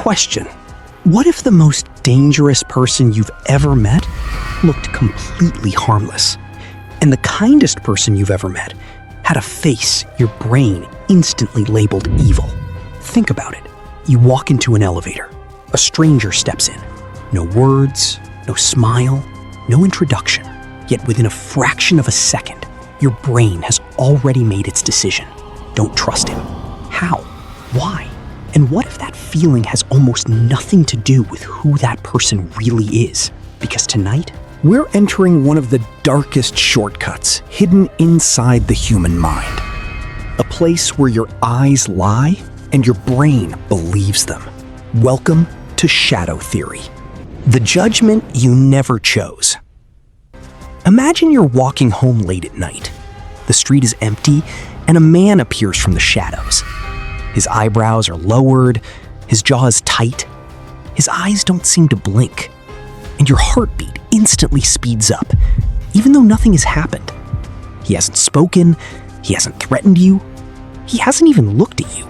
Question: what if the most dangerous person you've ever met looked completely harmless, and the kindest person you've ever met had a face your brain instantly labeled evil? Think about it. You walk into an elevator. A stranger steps in. No words, no smile, no introduction. Yet within a fraction of a second, your brain has already made its decision. Don't trust him. How? Why? And what if that feeling has almost nothing to do with who that person really is? Because tonight, we're entering one of the darkest shortcuts hidden inside the human mind. A place where your eyes lie and your brain believes them. Welcome to shadow theory, the judgment you never chose. Imagine you're walking home late at night. The street is empty, and a man appears from the shadows. His eyebrows are lowered, his jaw is tight, his eyes don't seem to blink, and your heartbeat instantly speeds up, even though nothing has happened. He hasn't spoken, he hasn't threatened you, he hasn't even looked at you.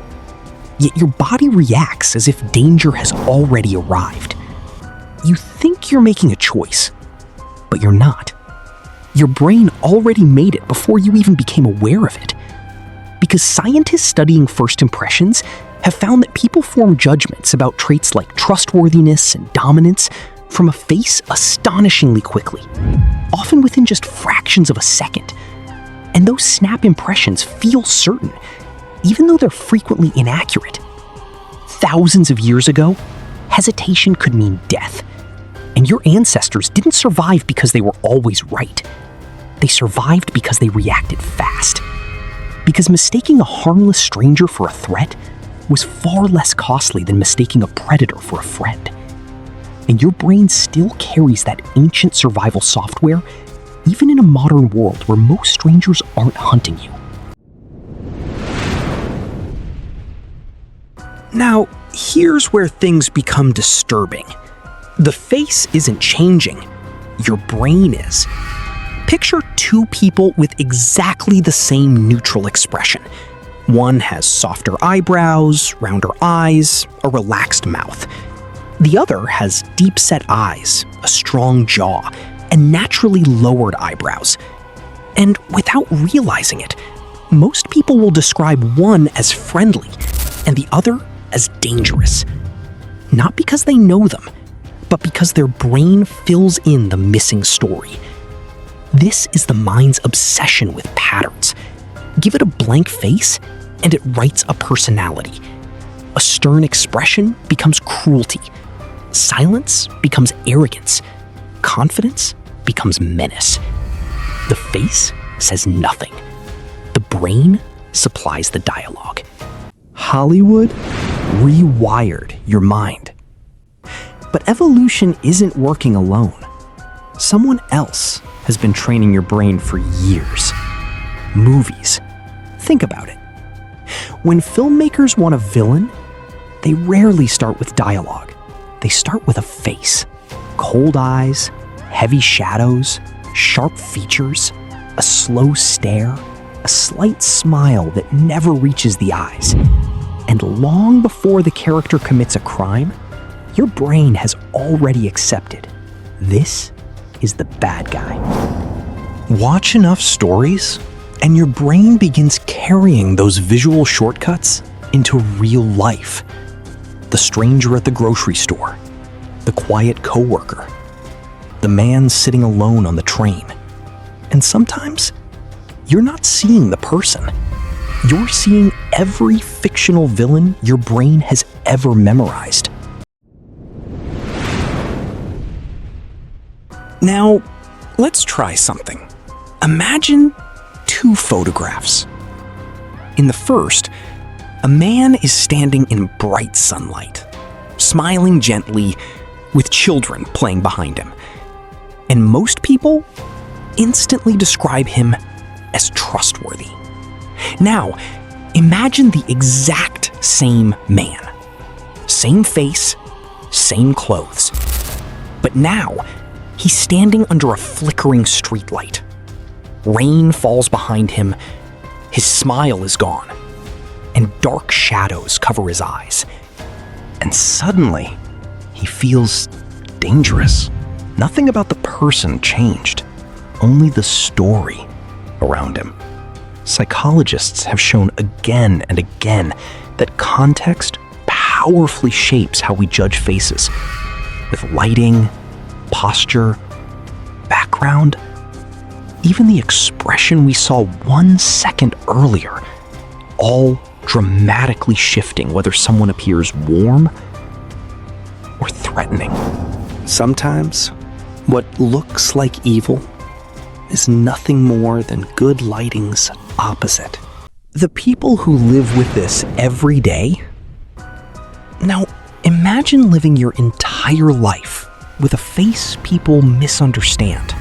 Yet your body reacts as if danger has already arrived. You think you're making a choice, but you're not. Your brain already made it before you even became aware of it. Because scientists studying first impressions have found that people form judgments about traits like trustworthiness and dominance from a face astonishingly quickly, often within just fractions of a second. And those snap impressions feel certain, even though they're frequently inaccurate. Thousands of years ago, hesitation could mean death. And your ancestors didn't survive because they were always right. They survived because they reacted fast. Because mistaking a harmless stranger for a threat was far less costly than mistaking a predator for a friend. And your brain still carries that ancient survival software, even in a modern world where most strangers aren't hunting you. Now, here's where things become disturbing. The face isn't changing. Your brain is. Picture two people with exactly the same neutral expression. One has softer eyebrows, rounder eyes, a relaxed mouth. The other has deep-set eyes, a strong jaw, and naturally lowered eyebrows. And without realizing it, most people will describe one as friendly and the other as dangerous. Not because they know them, but because their brain fills in the missing story. This is the mind's obsession with patterns. Give it a blank face, and it writes a personality. A stern expression becomes cruelty. Silence becomes arrogance. Confidence becomes menace. The face says nothing. The brain supplies the dialogue. Hollywood rewired your mind. But evolution isn't working alone. Someone else has been training your brain for years. Movies. Think about it. When filmmakers want a villain, they rarely start with dialogue. They start with a face. Cold eyes, heavy shadows, sharp features, a slow stare, a slight smile that never reaches the eyes. And long before the character commits a crime, your brain has already accepted this is the bad guy. Watch enough stories, and your brain begins carrying those visual shortcuts into real life. The stranger at the grocery store, the quiet coworker, the man sitting alone on the train. And sometimes, you're not seeing the person. You're seeing every fictional villain your brain has ever memorized. Now, let's try something. Imagine two photographs. In the first, a man is standing in bright sunlight, smiling gently, with children playing behind him. And most people instantly describe him as trustworthy. Now, imagine the exact same man. Same face, same clothes. But now, he's standing under a flickering streetlight. Rain falls behind him, his smile is gone, and dark shadows cover his eyes. And suddenly, he feels dangerous. Nothing about the person changed, only the story around him. Psychologists have shown again and again that context powerfully shapes how we judge faces, with lighting, posture, background, even the expression we saw 1 second earlier, all dramatically shifting whether someone appears warm or threatening. Sometimes, what looks like evil is nothing more than good lighting's opposite. The people who live with this every day. Now, imagine living your entire life with a face people misunderstand.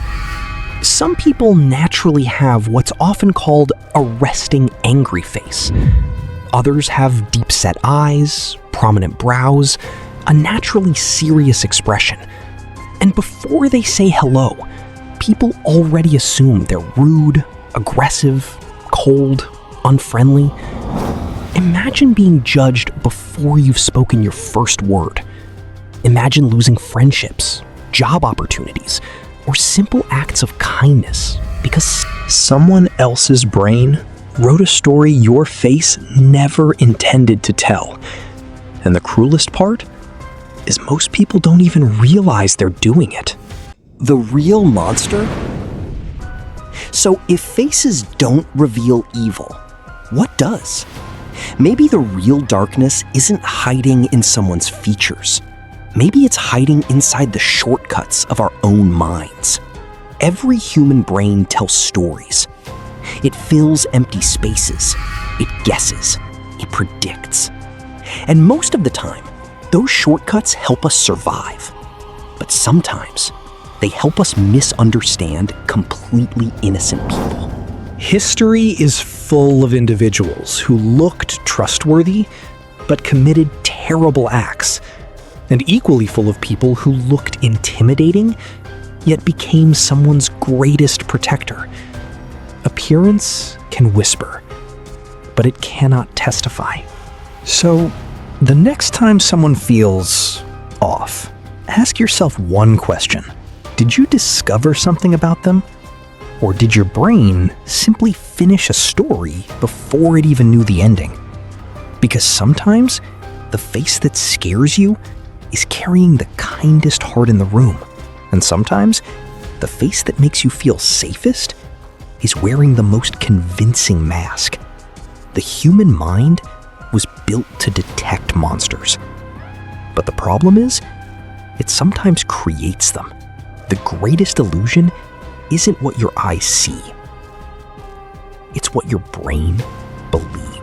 Some people naturally have what's often called a resting angry face. Others have deep-set eyes, prominent brows, a naturally serious expression. And before they say hello, people already assume they're rude, aggressive, cold, unfriendly. Imagine being judged before you've spoken your first word. Imagine losing friendships, job opportunities, or simple acts of kindness because someone else's brain wrote a story your face never intended to tell. And the cruelest part is most people don't even realize they're doing it. The real monster? So if faces don't reveal evil, what does? Maybe the real darkness isn't hiding in someone's features. Maybe it's hiding inside the shortcuts of our own minds. Every human brain tells stories. It fills empty spaces. It guesses. It predicts. And most of the time, those shortcuts help us survive. But sometimes, they help us misunderstand completely innocent people. History is full of individuals who looked trustworthy, but committed terrible acts, and equally full of people who looked intimidating, yet became someone's greatest protector. Appearance can whisper, but it cannot testify. So, the next time someone feels off, ask yourself one question. Did you discover something about them? Or did your brain simply finish a story before it even knew the ending? Because sometimes, the face that scares you is carrying the kindest heart in the room. And sometimes, the face that makes you feel safest is wearing the most convincing mask. The human mind was built to detect monsters. But the problem is, it sometimes creates them. The greatest illusion isn't what your eyes see. It's what your brain believes.